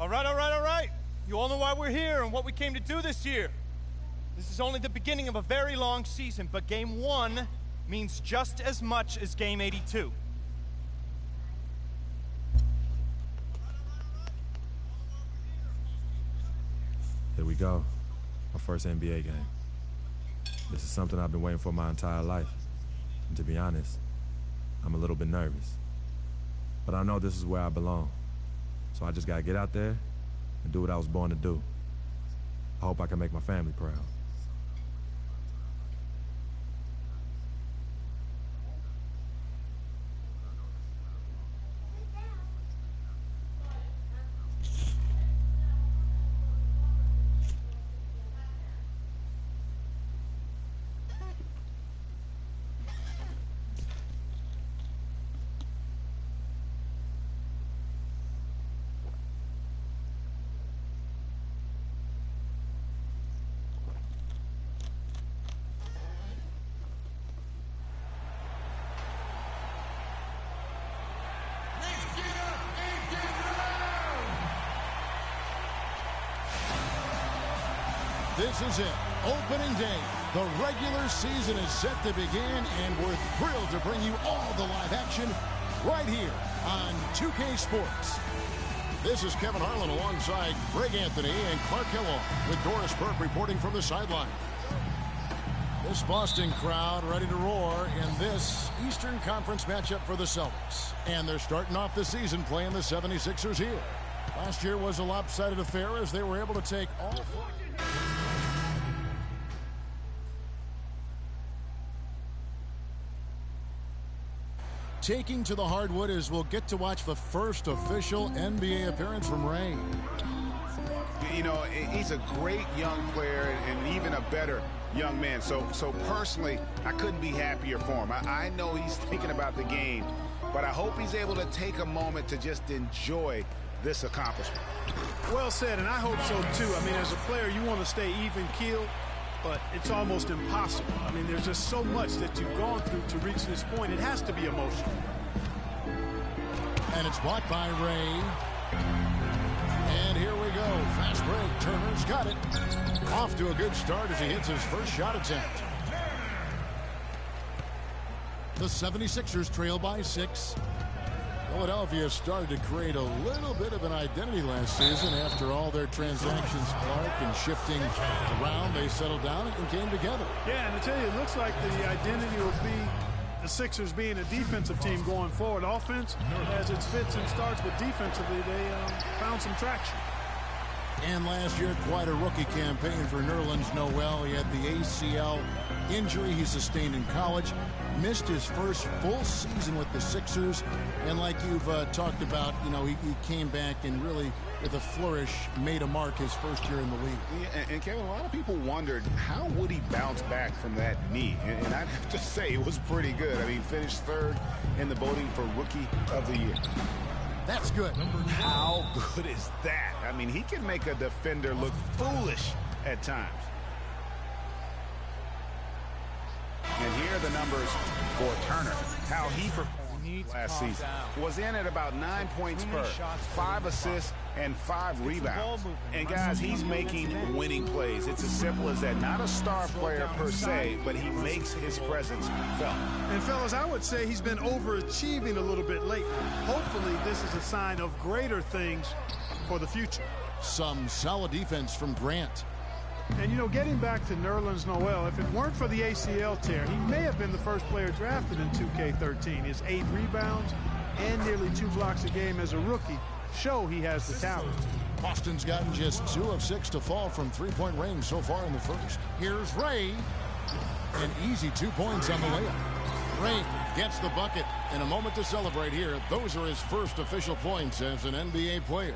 All right, all right, all right. You all know why we're here and what we came to do this year. This is only the beginning of a very long season, but Game 1 means just as much as Game 82. Here we go. My first NBA game. This is something I've been waiting for my entire life. And to be honest, I'm a little bit nervous. But I know this is where I belong. So I just gotta get out there and do what I was born to do. I hope I can make my family proud. This is it, opening day. The regular season is set to begin, and we're thrilled to bring you all the live action right here on 2K Sports. This is Kevin Harlan alongside Greg Anthony and Clark Kellogg with Doris Burke reporting from the sideline. This Boston crowd ready to roar in this Eastern Conference matchup for the Celtics. And they're starting off the season playing the 76ers here. Last year was a lopsided affair as they were able to take all four. Taking to the hardwood as we'll get to watch the first official NBA appearance from Ray. You know, he's a great young player and even a better young man. So personally, I couldn't be happier for him. I know he's thinking about the game, but I hope he's able to take a moment to just enjoy this accomplishment. Well said, and I hope so too. I mean, as a player, you want to stay even-keeled, but it's almost impossible. I mean, there's just so much that you've gone through to reach this point. It has to be emotional. And it's blocked by Ray. And here we go. Fast break. Turner's got it. Off to a good start as he hits his first shot attempt. The 76ers trail by 6. Philadelphia started to create a little bit of an identity last season after all their transactions, Clark, and shifting around. They settled down and came together. Yeah, and I tell you, it looks like the identity will be the Sixers being a defensive team going forward. Offense has its fits and starts, but defensively they found some traction. And last year, quite a rookie campaign for Nerlens Noel. He had the ACL injury he sustained in college. Missed his first full season with the Sixers. And like you've talked about, you know, he came back and really, with a flourish, made a mark his first year in the league. Yeah, and Kevin, a lot of people wondered, how would he bounce back from that knee? And I'd have to say it was pretty good. I mean, finished third in the voting for Rookie of the Year. That's good. How good is that? I mean, he can make a defender look foolish at times. And here are the numbers for Turner. How he performed last season. Was in at about 9 points per, 5 assists, and 5 rebounds. And guys, he's making winning plays. It's as simple as that. Not a star player per se, but he makes his presence felt. And fellas, I would say he's been overachieving a little bit lately. Hopefully this is a sign of greater things for the future. Some solid defense from Grant. And, you know, getting back to Nerlens Noel, if it weren't for the ACL tear, he may have been the first player drafted in 2K13. His 8 rebounds and nearly 2 blocks a game as a rookie show he has the talent. Boston's gotten just 2 of 6 to fall from three-point range so far in the first. Here's Ray. An easy 2 points on the layup. Ray gets the bucket, and a moment to celebrate here. Those are his first official points as an NBA player.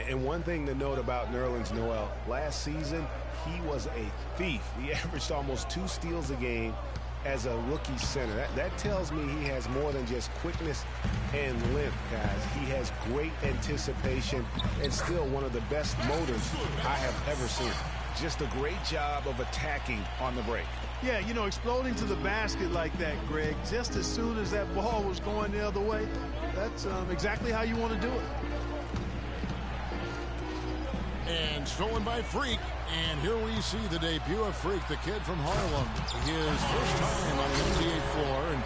And one thing to note about Nerlens Noel, last season, he was a thief. He averaged almost 2 steals a game as a rookie center. That tells me he has more than just quickness and length, guys. He has great anticipation and still one of the best motors I have ever seen. Just a great job of attacking on the break. Yeah, you know, exploding to the basket like that, Greg, just as soon as that ball was going the other way, that's exactly how you want to do it. And stolen by Freak. And here we see the debut of Freak, the kid from Harlem. His first time on the NBA floor. And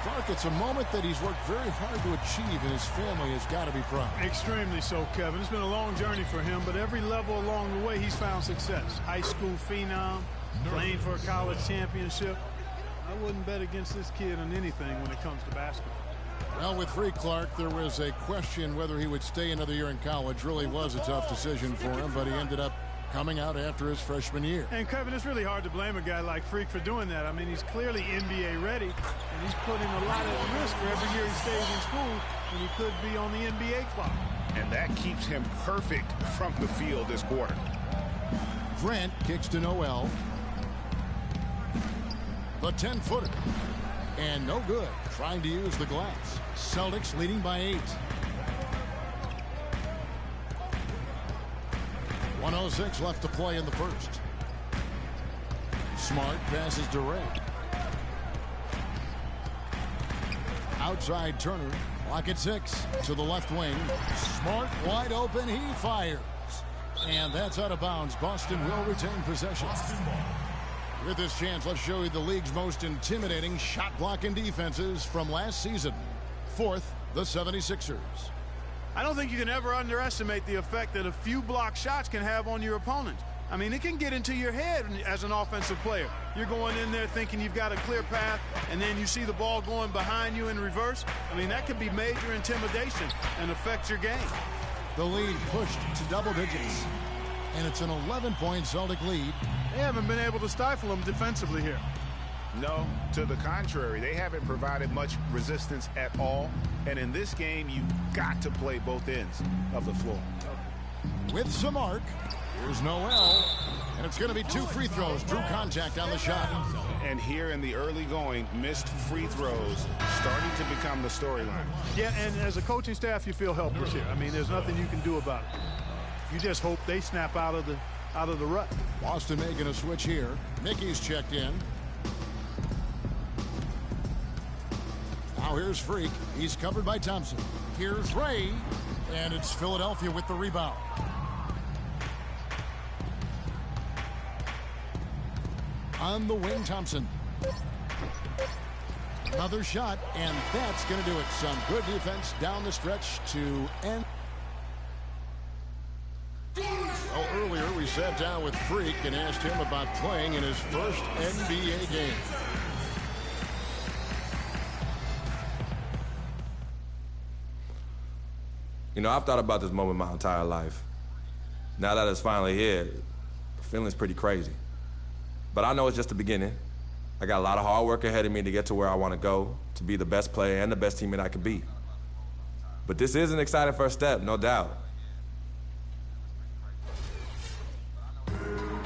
Clark, it's a moment that he's worked very hard to achieve, and his family has got to be proud. Extremely so, Kevin. It's been a long journey for him, but every level along the way, he's found success. High school phenom, playing for a college championship. I wouldn't bet against this kid on anything when it comes to basketball. Well, with Freak, Clark, there was a question whether he would stay another year in college. Really was a tough decision for him, but he ended up coming out after his freshman year. And, Kevin, it's really hard to blame a guy like Freak for doing that. I mean, he's clearly NBA ready, and he's putting a lot at risk for every year he stays in school when he could be on the NBA clock. And that keeps him perfect from the field this quarter. Grant kicks to Noel. The 10-footer. And no good. Trying to use the glass. Celtics leading by 8. 1:06 left to play in the first. Smart passes to Ray. Outside Turner. Clock at 6 to the left wing. Smart wide open. He fires. And that's out of bounds. Boston will retain possession. With this chance, let's show you the league's most intimidating shot blocking defenses from last season. 4th, the 76ers. I don't think you can ever underestimate the effect that a few block shots can have on your opponent. I mean, it can get into your head as an offensive player. You're going in there thinking you've got a clear path, and then you see the ball going behind you in reverse. I mean, that could be major intimidation and affect your game. The lead pushed to double digits, and it's an 11-point Celtic lead. They haven't been able to stifle them defensively here. No, to the contrary, they haven't provided much resistance at all. And in this game, you've got to play both ends of the floor. With some arc, here's Noel. And it's going to be 2 free throws. Drew contact on the shot. And here in the early going, missed free throws starting to become the storyline. Yeah, and as a coaching staff, you feel helpless here. I mean, there's nothing you can do about it. You just hope they snap out of the rut. Boston making a switch here. Mickey's checked in. Now here's Freak. He's covered by Thompson. Here's Ray. And it's Philadelphia with the rebound. On the wing, Thompson. Another shot, and that's going to do it. Some good defense down the stretch to end. Well, earlier we sat down with Freak and asked him about playing in his first NBA game. You know, I've thought about this moment my entire life. Now that it's finally here, the feeling's pretty crazy. But I know it's just the beginning. I got a lot of hard work ahead of me to get to where I want to go, to be the best player and the best teammate I could be. But this is an exciting first step, no doubt.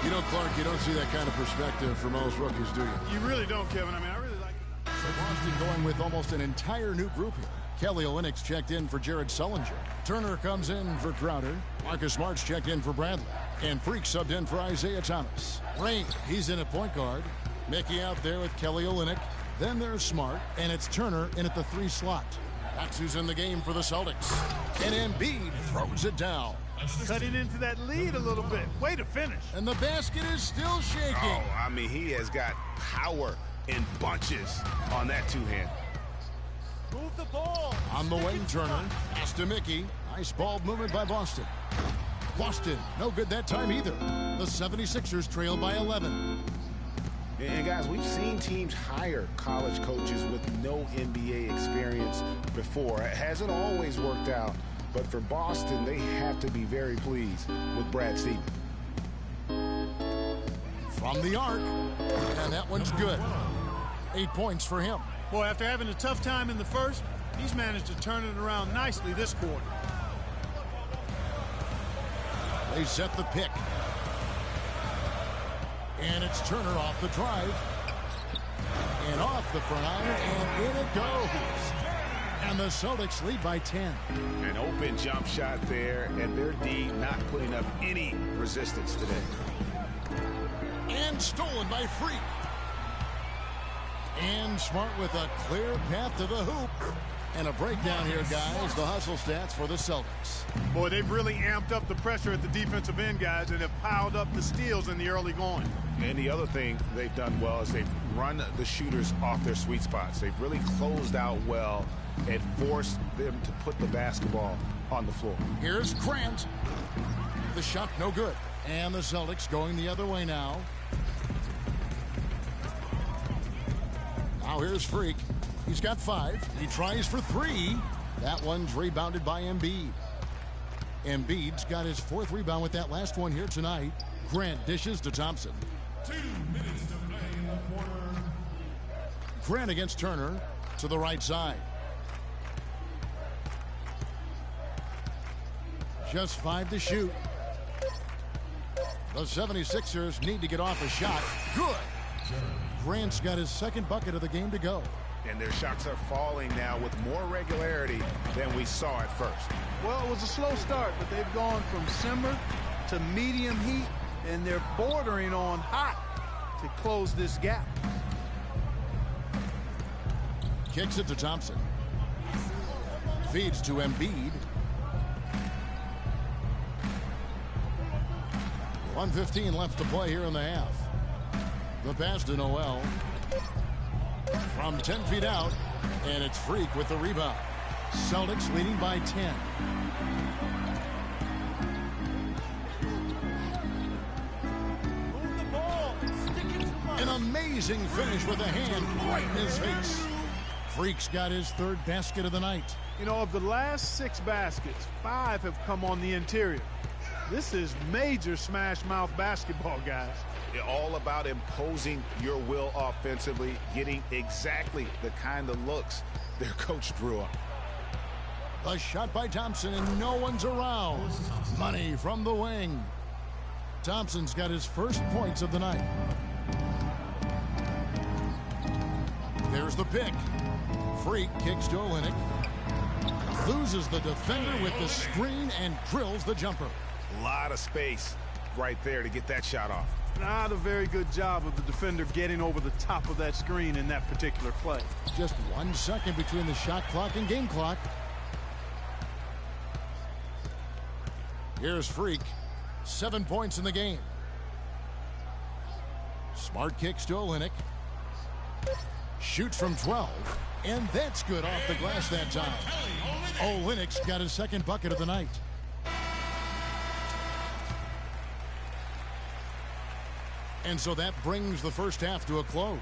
You know, Clark, you don't see that kind of perspective for most rookies, do you? You really don't, Kevin. I mean, I really like it. So Boston going with almost an entire new group here. Kelly Olynyk checked in for Jared Sullinger. Turner comes in for Crowder. Marcus Smart's checked in for Bradley. And Freak subbed in for Isaiah Thomas. Rain, he's in at point guard. Mickey out there with Kelly Olynyk. Then there's Smart, and it's Turner in at the 3 slot. That's who's in the game for the Celtics. And Embiid throws it down. Cutting into that lead a little bit. Way to finish. And the basket is still shaking. Oh, I mean, he has got power in bunches on that two-hand. Move the ball. On the wing, Turner. Pass to Mickey. Nice ball movement by Boston. Boston, no good that time either. The 76ers trail by 11. And guys, we've seen teams hire college coaches with no NBA experience before. It hasn't always worked out. But for Boston, they have to be very pleased with Brad Stevens. From the arc. And that one's good. 8 points for him. Boy, after having a tough time in the first, he's managed to turn it around nicely this quarter. They set the pick. And it's Turner off the drive. And off the front iron, and in it goes. And the Celtics lead by 10. An open jump shot there, and their D not putting up any resistance today. And stolen by Freak. And Smart with a clear path to the hoop. And a breakdown here, guys. The hustle stats for the Celtics. Boy, they've really amped up the pressure at the defensive end, guys, and have piled up the steals in the early going. And the other thing they've done well is they've run the shooters off their sweet spots. They've really closed out well and forced them to put the basketball on the floor. Here's Grant. The shot no good. And the Celtics going the other way now. Now here's Freak. He's got 5. He tries for 3. That one's rebounded by Embiid. Embiid's got his 4th rebound with that last one here tonight. Grant dishes to Thompson. 2 minutes to play in the quarter. Grant against Turner to the right side. Just 5 to shoot. The 76ers need to get off a shot. Good. Grant's got his 2nd bucket of the game to go. And their shots are falling now with more regularity than we saw at first. Well, it was a slow start, but they've gone from simmer to medium heat, and they're bordering on hot to close this gap. Kicks it to Thompson. Feeds to Embiid. 1:15 left to play here in the half. The pass to Noel. From 10 feet out, and it's Freak with the rebound. Celtics leading by 10. Move the ball. Stick it to Mike. An amazing finish with a hand right in his face. Freak's got his 3rd basket of the night. You know, of the last 6 baskets, 5 have come on the interior. This is major smash mouth basketball, guys. All about imposing your will offensively, getting exactly the kind of looks their coach drew up. A shot by Thompson, and no one's around. Money from the wing. Thompson's got his 1st points of the night. There's the pick. Freak kicks to Olynyk. Loses the defender with the screen and drills the jumper. A lot of space right there to get that shot off. Not a very good job of the defender getting over the top of that screen in that particular play. Just 1 second between the shot clock and game clock. Here's Freak. 7 points in the game. Smart kicks to Olynyk. Shoots from 12. And that's good off the glass that time. Olynyk's got his 2nd bucket of the night. And so that brings the first half to a close.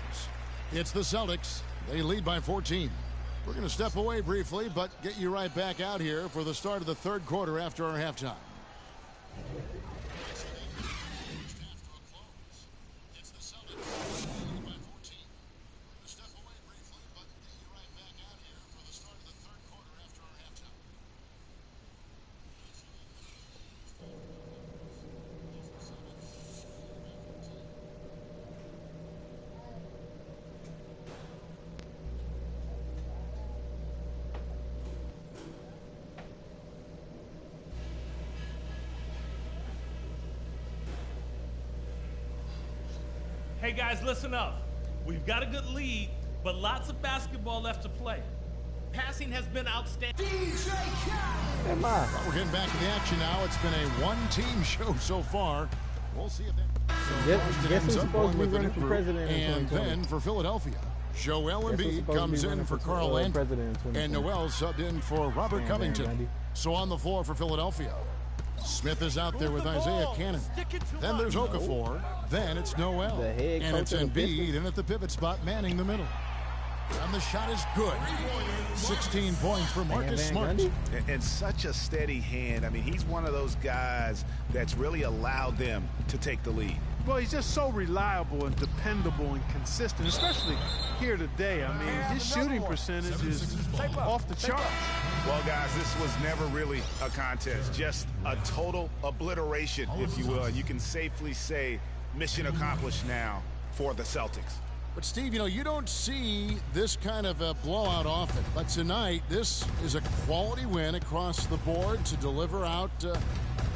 It's the Celtics. They lead by 14. We're going to step away briefly, but get you right back out here for the start of the 3rd quarter after our halftime. Hey guys, listen up. We've got a good lead, but lots of basketball left to play. Passing has been outstanding. We're getting back to the action now. It's been a 1-team show so far. We'll see if that Guess who's supposed to be with running for president in and 2020? then for Philadelphia. Joel Embiid comes in for Carl Anthony, and Noel subbed in for Robert Covington. So on the floor for Philadelphia. Smith is out there with Isaiah Cannon. Then there's Okafor. Then it's Noel. And it's Embiid in at the pivot spot, manning the middle. And the shot is good. 16 points for Marcus Smart. And such a steady hand. I mean, he's one of those guys that's really allowed them to take the lead. Well, he's just so reliable and dependable and consistent, especially here today. I mean, his shooting percentage is off the charts. Well, guys, this was never really a contest, just a total obliteration, if you will. And you can safely say mission accomplished now for the Celtics. But, Steve, you know, you don't see this kind of a blowout often. But tonight, this is a quality win across the board to deliver out,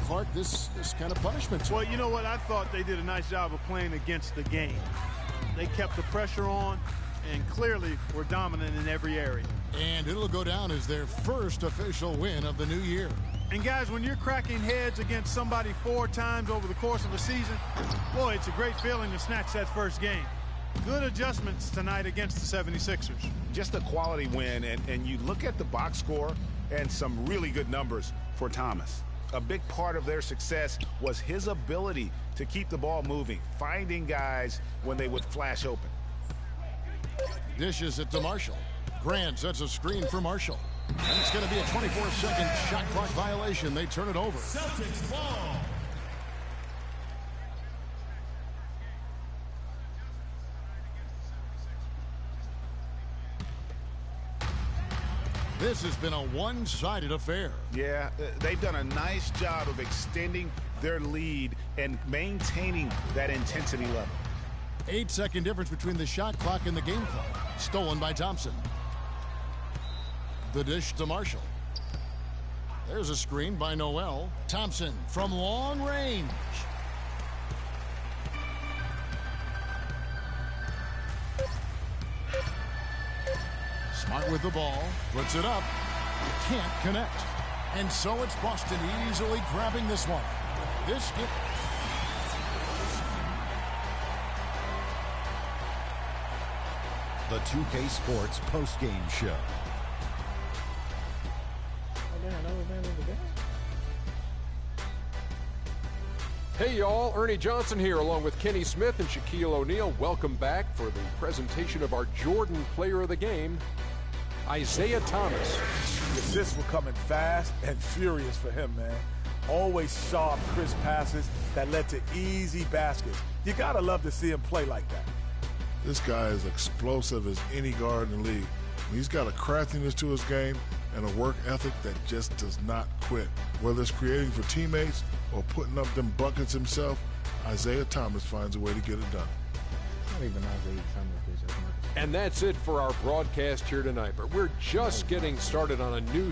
Clark, this kind of punishment. Well, you know what? I thought they did a nice job of playing against the game. They kept the pressure on, and clearly were dominant in every area. And it'll go down as their first official win of the new year. And guys, when you're cracking heads against somebody 4 times over the course of a season, boy, it's a great feeling to snatch that first game. Good adjustments tonight against the 76ers. Just a quality win, and you look at the box score and some really good numbers for Thomas. A big part of their success was his ability to keep the ball moving, finding guys when they would flash open. Dishes it to Marshall. Grant sets a screen for Marshall. And it's going to be a 24-second shot clock violation. They turn it over. Celtics ball. This has been a one-sided affair. Yeah, they've done a nice job of extending their lead and maintaining that intensity level. 8-second difference between the shot clock and the game clock. Stolen by Thompson. The dish to Marshall. There's a screen by Noel. Thompson from long range. Smart with the ball. Puts it up. Can't connect. And so it's Boston easily grabbing this one. This get. The 2K Sports postgame show. Hey y'all, Ernie Johnson here along with Kenny Smith and Shaquille O'Neal. Welcome back for the presentation of our Jordan Player of the Game, Isaiah Thomas. The assists were coming fast and furious for him, man. Always sharp, crisp passes that led to easy baskets. You gotta love to see him play like that. This guy is explosive as any guard in the league. He's got a craftiness to his game and a work ethic that just does not quit. Whether it's creating for teammates or putting up them buckets himself, Isaiah Thomas finds a way to get it done. Not even Isaiah Thomas. And that's it for our broadcast here tonight. But we're just getting started on a new